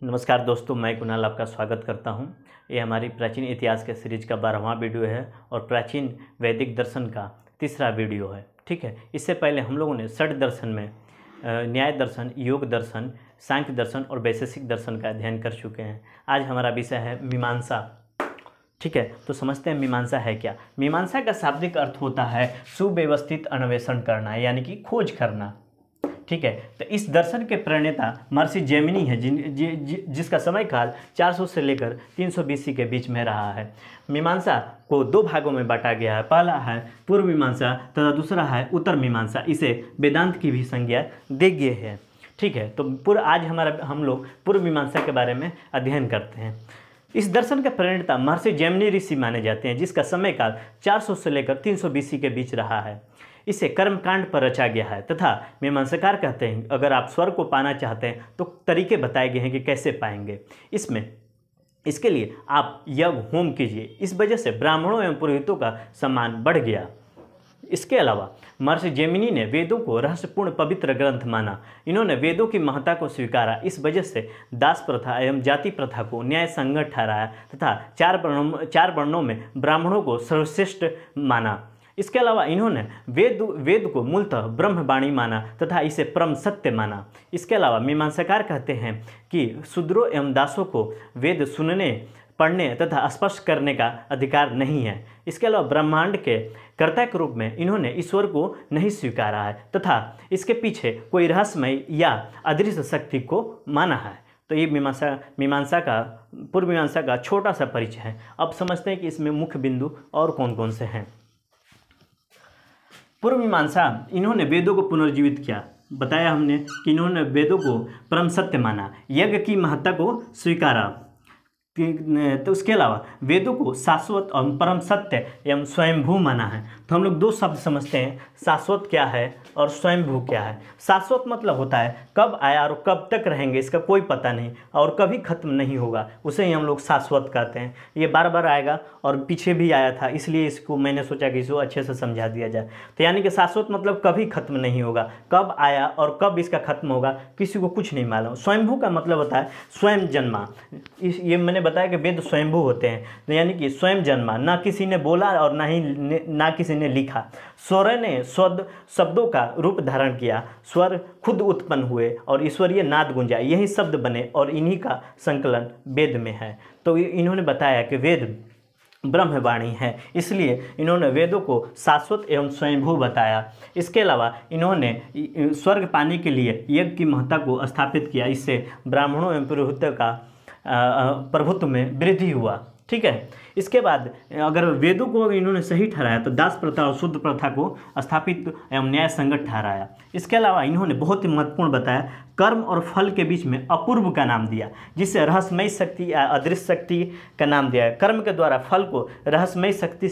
नमस्कार दोस्तों, मैं कुणाल आपका स्वागत करता हूं। ये हमारी प्राचीन इतिहास के सीरीज का 12वां वीडियो है और प्राचीन वैदिक दर्शन का तीसरा वीडियो है। ठीक है, इससे पहले हम लोगों ने षट दर्शन में न्याय दर्शन, योग दर्शन, सांख्य दर्शन और वैशेषिक दर्शन का अध्ययन कर चुके हैं। आज हमारा विषय है मीमांसा। ठीक है, तो समझते हैं मीमांसा है क्या। मीमांसा का शाब्दिक अर्थ होता है सुव्यवस्थित अन्वेषण करना, यानी कि खोज करना। ठीक है, तो इस दर्शन के प्रणेता महर्षि जैमिनी है, जिसका समय काल 400 से लेकर 300 BC के बीच में रहा है। मीमांसा को दो भागों में बांटा गया है। पहला है पूर्व मीमांसा तथा दूसरा है उत्तर मीमांसा। इसे वेदांत की भी संज्ञा दी गई है। ठीक है, तो आज हम लोग पूर्व मीमांसा के बारे में अध्ययन करते हैं। इस दर्शन के प्रणेता महर्षि जैमिनी ऋषि माने जाते हैं, जिसका समय काल 400 से लेकर 300 BC के बीच रहा है। इसे कर्मकांड पर रचा गया है तथा मीमांसाकार कहते हैं अगर आप स्वर्ग को पाना चाहते हैं तो तरीके बताए गए हैं कि कैसे पाएंगे। इसके लिए आप यज्ञ होम कीजिए। इस वजह से ब्राह्मणों एवं पुरोहितों का सम्मान बढ़ गया। इसके अलावा महर्षि जैमिनी ने वेदों को रहस्यपूर्ण पवित्र ग्रंथ माना। इन्होंने वेदों की महत्ता को स्वीकारा। इस वजह से दास प्रथा एवं जाति प्रथा को न्याय संगत ठहराया तथा चार वर्णों में ब्राह्मणों को सर्वश्रेष्ठ माना। इसके अलावा इन्होंने वेद को मूलतः ब्रह्मवाणी माना तथा इसे परम सत्य माना। इसके अलावा मीमांसाकार कहते हैं कि शूद्रों एवं दासों को वेद सुनने, पढ़ने तथा स्पष्ट करने का अधिकार नहीं है। इसके अलावा ब्रह्मांड के कर्ता के रूप में इन्होंने ईश्वर को नहीं स्वीकारा है तथा इसके पीछे कोई रहस्यमय या अदृश्य शक्ति को माना है। तो ये पूर्व मीमांसा का छोटा सा परिचय है। अब समझते हैं कि इसमें मुख्य बिंदु और कौन कौन से हैं। पूर्व मीमांसा, इन्होंने वेदों को पुनर्जीवित किया। बताया हमने कि इन्होंने वेदों को परम सत्य माना, यज्ञ की महत्ता को स्वीकारा। तो उसके अलावा वेदों को शाश्वत और परम सत्य एवं स्वयंभू माना है। तो हम लोग दो शब्द समझते हैं, शाश्वत क्या है और स्वयंभू क्या है। शाश्वत मतलब होता है कब आया और कब तक रहेंगे इसका कोई पता नहीं और कभी खत्म नहीं होगा, उसे ही हम लोग शाश्वत कहते हैं। ये बार बार आएगा और पीछे भी आया था, इसलिए इसको मैंने सोचा कि इसको अच्छे से समझा दिया जाए। तो यानी कि शाश्वत मतलब कभी खत्म नहीं होगा, कब आया और कब इसका खत्म होगा किसी को कुछ नहीं मालूम। स्वयंभू का मतलब होता है स्वयं जन्मा। ये मैंने बताया कि वेद स्वयंभू होते हैं, यानी कि स्वयं जन्मा, ना किसी ने बोला और ना किसी ने लिखा। स्वर ने शब्दों का रूप धारण किया, स्वर खुद उत्पन्न हुए और ईश्वरीय नाद गुंजा, यही शब्द बने और इन्हीं का संकलन वेद में है। तो इन्होंने बताया कि वेद ब्रह्मवाणी है, इसलिए इन्होंने वेदों को शाश्वत एवं स्वयंभू बताया। इसके अलावा इन्होंने स्वर्ग पाने के लिए यज्ञ की महत्ता को स्थापित किया। इससे ब्राह्मणों एवं पुरोहितों का प्रभुत्व में वृद्धि हुआ। ठीक है, इसके बाद अगर वेदों को इन्होंने सही ठहराया तो दास प्रथा और शूद्र प्रथा को स्थापित एवं न्याय संगत ठहराया। इसके अलावा इन्होंने बहुत ही महत्वपूर्ण बताया, कर्म और फल के बीच में अपूर्व का नाम दिया, जिससे रहस्यमय शक्ति या अदृश्य शक्ति का नाम दिया है। कर्म के द्वारा फल को रहस्यमय शक्ति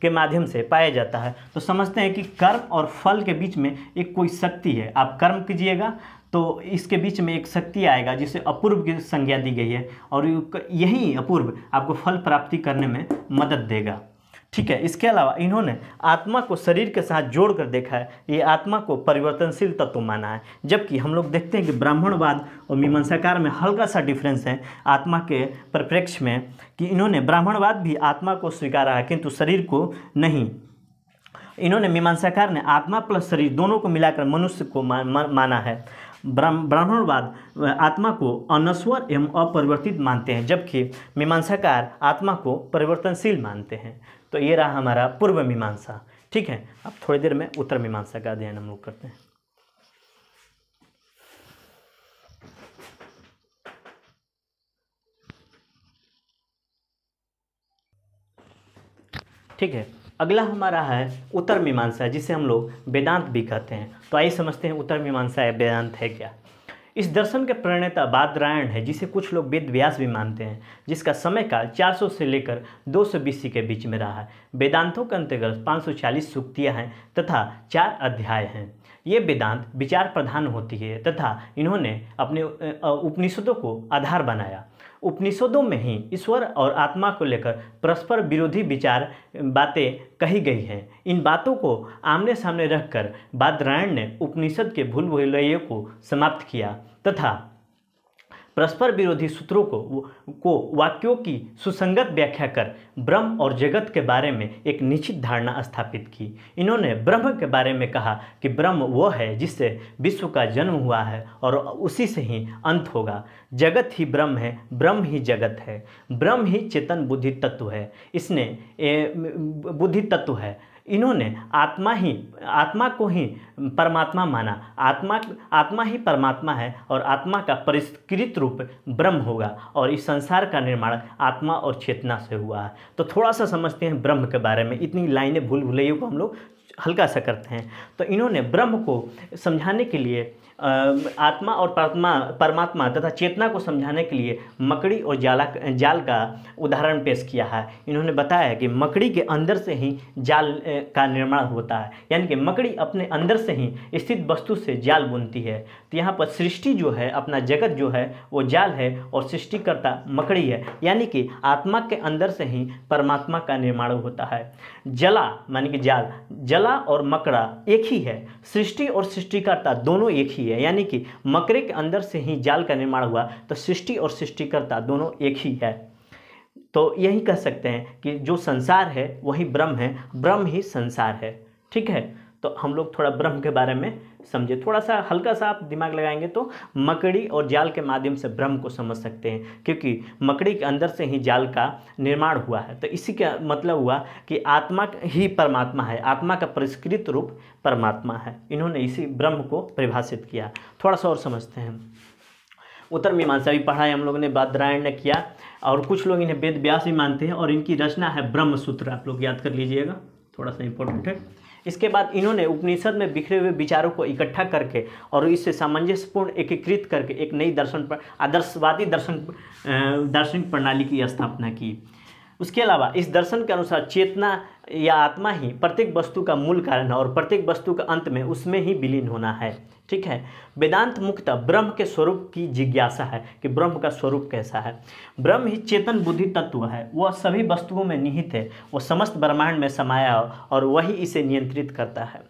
के माध्यम से पाया जाता है। तो समझते हैं कि कर्म और फल के बीच में एक कोई शक्ति है। आप कर्म कीजिएगा तो इसके बीच में एक शक्ति आएगा जिसे अपूर्व की संज्ञा दी गई है और यही अपूर्व आपको फल प्राप्ति करने में मदद देगा। ठीक है, इसके अलावा इन्होंने आत्मा को शरीर के साथ जोड़कर देखा है। ये आत्मा को परिवर्तनशील तत्व माना है, जबकि हम लोग देखते हैं कि ब्राह्मणवाद और मीमांसाकार में हल्का सा डिफरेंस है आत्मा के परिप्रेक्ष्य में, कि इन्होंने ब्राह्मणवाद भी आत्मा को स्वीकारा है किंतु शरीर को नहीं। इन्होंने मीमांसाकार ने आत्मा प्लस शरीर दोनों को मिलाकर मनुष्य को माना है। ब्राह्मणवाद आत्मा को अनश्वर एवं अपरिवर्तित मानते हैं, जबकि मीमांसाकार आत्मा को परिवर्तनशील मानते हैं। तो ये रहा हमारा पूर्व मीमांसा। ठीक है, अब थोड़ी देर में उत्तर मीमांसा का अध्ययन हम लोग करते हैं। ठीक है, अगला हमारा है उत्तर मीमांसा, जिसे हम लोग वेदांत भी कहते हैं। तो आइए समझते हैं उत्तर मीमांसा या वेदांत है क्या। इस दर्शन के प्रणेता बादरायण है, जिसे कुछ लोग वेद व्यास भी मानते हैं, जिसका समय काल 400 से लेकर 200 BC के बीच में रहा है। वेदांतों के अंतर्गत 540 सूक्तियाँ हैं तथा 4 अध्याय हैं। ये वेदांत विचार प्रधान होती है तथा इन्होंने अपने उपनिषदों को आधार बनाया। उपनिषदों में ही ईश्वर और आत्मा को लेकर परस्पर विरोधी बातें कही गई हैं। इन बातों को आमने सामने रखकर बादरायण ने उपनिषद के भूल भुलैयों को समाप्त किया तथा परस्पर विरोधी सूत्रों को वाक्यों की सुसंगत व्याख्या कर ब्रह्म और जगत के बारे में एक निश्चित धारणा स्थापित की। इन्होंने ब्रह्म के बारे में कहा कि ब्रह्म वो है जिससे विश्व का जन्म हुआ है और उसी से ही अंत होगा। जगत ही ब्रह्म है, ब्रह्म ही जगत है, ब्रह्म ही चेतन बुद्धि तत्व है, इसने बुद्धि तत्व है। इन्होंने आत्मा को ही परमात्मा माना। आत्मा ही परमात्मा है और आत्मा का परिष्कृत रूप ब्रह्म होगा और इस संसार का निर्माण आत्मा और चेतना से हुआ है। तो थोड़ा सा समझते हैं ब्रह्म के बारे में। इतनी लाइनें भूल भुलैयों को हम लोग हल्का सा करते हैं। तो इन्होंने ब्रह्म को समझाने के लिए आत्मा और परमात्मा तथा चेतना को समझाने के लिए मकड़ी और जाल का उदाहरण पेश किया है। इन्होंने बताया कि मकड़ी के अंदर से ही जाल का निर्माण होता है, यानी कि मकड़ी अपने अंदर से ही स्थित वस्तु से जाल बुनती है। तो यहाँ पर सृष्टि जो है, अपना जगत जो है वो जाल है और सृष्टिकर्ता मकड़ी है, यानी कि आत्मा के अंदर से ही परमात्मा का निर्माण होता है। जला मानी कि जाल, जला और मकड़ा एक ही है। सृष्टि और सृष्टिकर्ता दोनों एक ही है, यानी कि मकड़े के अंदर से ही जाल का निर्माण हुआ, तो सृष्टि और सृष्टिकर्ता दोनों एक ही है। तो यही कह सकते हैं कि जो संसार है वही ब्रह्म है, ब्रह्म ही संसार है। ठीक है, तो हम लोग थोड़ा ब्रह्म के बारे में समझे, थोड़ा सा हल्का सा आप दिमाग लगाएंगे तो मकड़ी और जाल के माध्यम से ब्रह्म को समझ सकते हैं, क्योंकि मकड़ी के अंदर से ही जाल का निर्माण हुआ है। तो इसी का मतलब हुआ कि आत्मा ही परमात्मा है, आत्मा का परिष्कृत रूप परमात्मा है। इन्होंने इसी ब्रह्म को परिभाषित किया। थोड़ा सा और समझते हैं। उत्तर मीमांसा भी पढ़ा है हम लोगों ने, बादरायण ने किया, और कुछ लोग इन्हें वेद व्यास भी मानते हैं, और इनकी रचना है ब्रह्म सूत्र। आप लोग याद कर लीजिएगा, थोड़ा सा इंपॉर्टेंट है। इसके बाद इन्होंने उपनिषद में बिखरे हुए विचारों को इकट्ठा करके और इससे सामंजस्यपूर्ण एकीकृत करके एक नई आदर्शवादी दार्शनिक प्रणाली की स्थापना की। उसके अलावा इस दर्शन के अनुसार चेतना या आत्मा ही प्रत्येक वस्तु का मूल कारण है और प्रत्येक वस्तु का अंत में उसमें ही विलीन होना है। ठीक है, वेदांत मुख्यतः ब्रह्म के स्वरूप की जिज्ञासा है कि ब्रह्म का स्वरूप कैसा है। ब्रह्म ही चेतन बुद्धि तत्व है, वह सभी वस्तुओं में निहित है, वह समस्त ब्रह्मांड में समाया और वही इसे नियंत्रित करता है।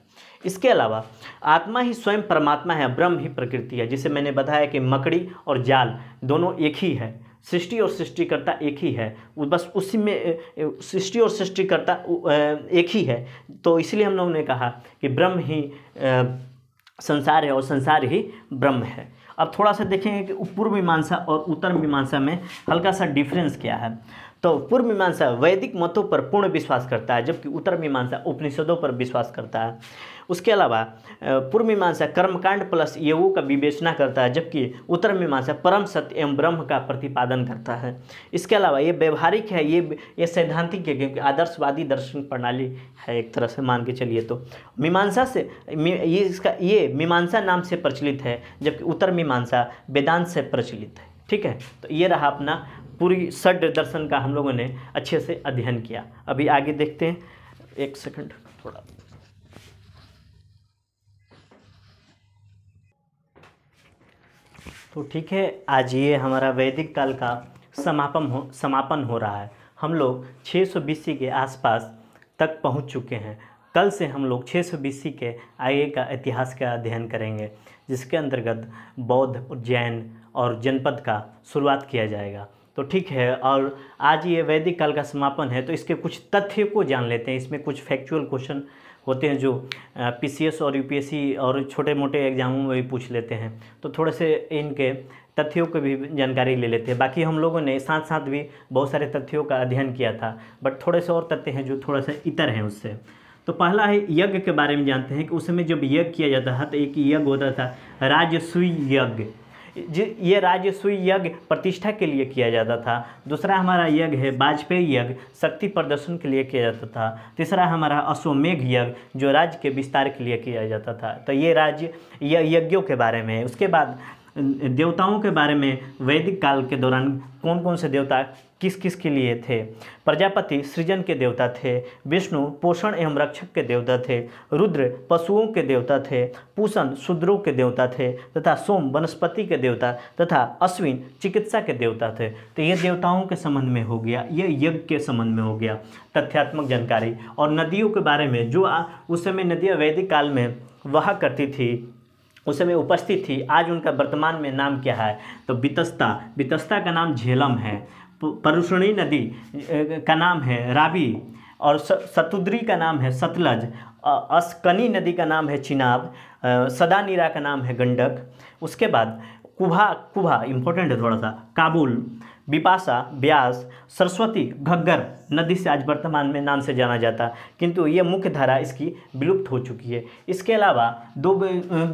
इसके अलावा आत्मा ही स्वयं परमात्मा है, ब्रह्म ही प्रकृति है। जिसे मैंने बताया कि मकड़ी और जाल दोनों एक ही है, सृष्टि और सृष्टिकर्ता एक ही है, बस उसी में सृष्टि और सृष्टिकर्ता एक ही है। तो इसलिए हम लोगों ने कहा कि ब्रह्म ही संसार है और संसार ही ब्रह्म है। अब थोड़ा सा देखेंगे कि पूर्व मीमांसा और उत्तर मीमांसा में हल्का सा डिफरेंस क्या है। तो पूर्व मीमांसा वैदिक मतों पर पूर्ण विश्वास करता है, जबकि उत्तर मीमांसा उपनिषदों पर विश्वास करता है। उसके अलावा पूर्व मीमांसा कर्मकांड प्लस योगों का विवेचना करता है, जबकि उत्तर मीमांसा परम सत्य एवं ब्रह्म का प्रतिपादन करता है। इसके अलावा ये व्यवहारिक है, ये सैद्धांतिक है, क्योंकि आदर्शवादी दर्शन प्रणाली है एक तरह से मान के चलिए। तो मीमांसा से ये मीमांसा नाम से प्रचलित है, जबकि उत्तर मीमांसा वेदांत से प्रचलित है। ठीक है, तो ये रहा अपना पूरी षड दर्शन का हम लोगों ने अच्छे से अध्ययन किया। अभी आगे देखते हैं, एक सेकंड थोड़ा। तो ठीक है, आज ये हमारा वैदिक काल का समापन हो रहा है। हम लोग 600 BC के आसपास तक पहुंच चुके हैं। कल से हम लोग 600 BC के आगे का इतिहास का अध्ययन करेंगे, जिसके अंतर्गत बौद्ध और जैन और जनपद का शुरुआत किया जाएगा। तो ठीक है, और आज ये वैदिक काल का समापन है, तो इसके कुछ तथ्य को जान लेते हैं। इसमें कुछ फैक्चुअल क्वेश्चन होते हैं जो PCS और UPSC और छोटे मोटे एग्जामों में भी पूछ लेते हैं, तो थोड़े से इनके तथ्यों की भी जानकारी ले लेते हैं। बाकी हम लोगों ने साथ साथ भी बहुत सारे तथ्यों का अध्ययन किया था, बट थोड़े से और तथ्य हैं जो थोड़ा सा इतर हैं उससे। तो पहला है यज्ञ के बारे में जानते हैं कि उस समय जब यज्ञ किया जाता था तो एक यज्ञ होता था राजसूय यज्ञ। ये राजसूय यज्ञ प्रतिष्ठा के लिए किया जाता था। दूसरा हमारा यज्ञ है वाजपेयी यज्ञ, शक्ति प्रदर्शन के लिए किया जाता था। तीसरा हमारा अश्वमेघ यज्ञ, जो राज्य के विस्तार के लिए किया जाता था। तो ये यज्ञों के बारे में है। उसके बाद देवताओं के बारे में वैदिक काल के दौरान कौन कौन से देवता किस किस के लिए थे। प्रजापति सृजन के देवता थे, विष्णु पोषण एवं रक्षक के देवता थे, रुद्र पशुओं के देवता थे, पूषण शूद्रों के देवता थे, तथा सोम वनस्पति के देवता, तथा अश्विन चिकित्सा के देवता थे। तो ये देवताओं के संबंध में हो गया, ये यज्ञ के संबंध में हो गया तथ्यात्मक जानकारी। और नदियों के बारे में, जो उस समय नदियाँ वैदिक काल में वहा करती थी, उस समय उपस्थित थी। आज उनका वर्तमान में नाम क्या है? तो बितस्ता का नाम झेलम है। परुष्णी नदी का नाम है रावी, और सतुद्री का नाम है सतलज, अस्कनी नदी का नाम है चिनाब, सदानीरा का नाम है गंडक। उसके बाद कुभा इम्पोर्टेंट है थोड़ा सा, काबुल, बिपाशा, ब्यास, सरस्वती घग्गर नदी से आज वर्तमान में नाम से जाना जाता, किंतु ये मुख्य धारा इसकी विलुप्त हो चुकी है। इसके अलावा दो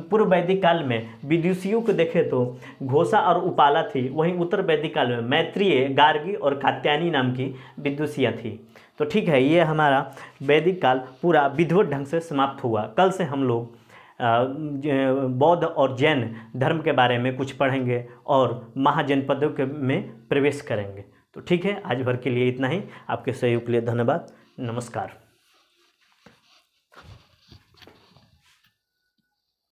पूर्व वैदिक काल में विदुषियों को देखें तो घोषा और उपाला थी, वहीं उत्तर वैदिक काल में मैत्रेय, गार्गी और कात्यायनी नाम की विदुषियाँ थी। तो ठीक है, ये हमारा वैदिक काल पूरा विधिवत ढंग से समाप्त हुआ। कल से हम लोग बौद्ध और जैन धर्म के बारे में कुछ पढ़ेंगे और महाजनपदों के में प्रवेश करेंगे। तो ठीक है, आज भर के लिए इतना ही। आपके सहयोग के लिए धन्यवाद। नमस्कार।